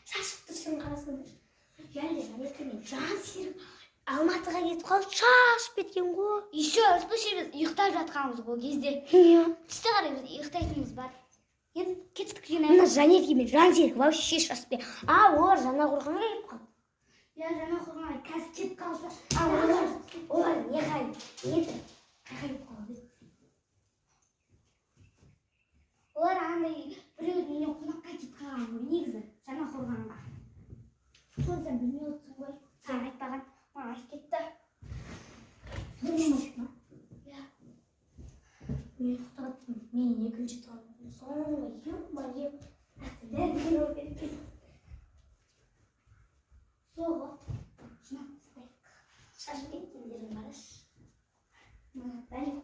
Шашып тұрсын қарасың. Әлде ертең жан серіп Алматыға кетіп қалып шашып кеткен ғой. Еще спешиміз ұйықтап жатқанбыз ғой кезде. Түсте қарай біз ұйықтайтынымыз бар. Енді кеттік жинаймыз. Мына Жанетке мен жан серік вообще шашпай. Олар Жаңақорғанға кетіп қалды. Я Жаңақорғанға қазір кетіп қалса. Олар не қайын? Еді. Қайып қалды. Олар андай біреудің үйіне қонаққа кетіп қалған ғой негізі Жаңақорғанға. Соны сен білмей отырсың ғой. Саған айтпаған. Маған айтып кетті. Білмеймін ма? Иә. Мен ұйықтаттым. Мен екінші тұрғанмын. Соңғы ем. Дәрігер болып кетті. Соғы. Жинап тастайық. Шашып кеткендерің бараш. Бәлем.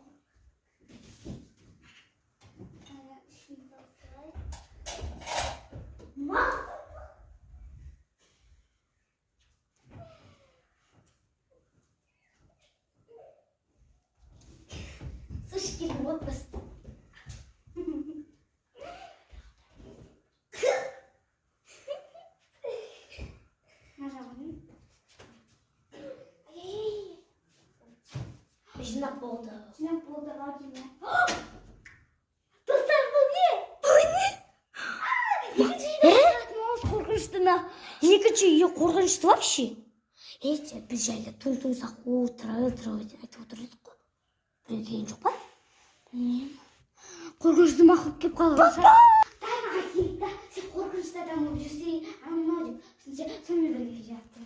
Сушкин отпуск. Жинап болды. Жинап болды Рагина. Достар, бұл не? Қорқыныштыны. Екінші үйі қорқынышты вообще. Біз жайлы тұң-тұңсақ отырып айтып отырдық қой. Біреу келген жоқ па? Білмеймін. Қорқынышты мақұлып кеп қалған. Папа! Тайға келді. Сен қорқынышты адам болып жүрсең, анау деп. Сонымен бірге жатты.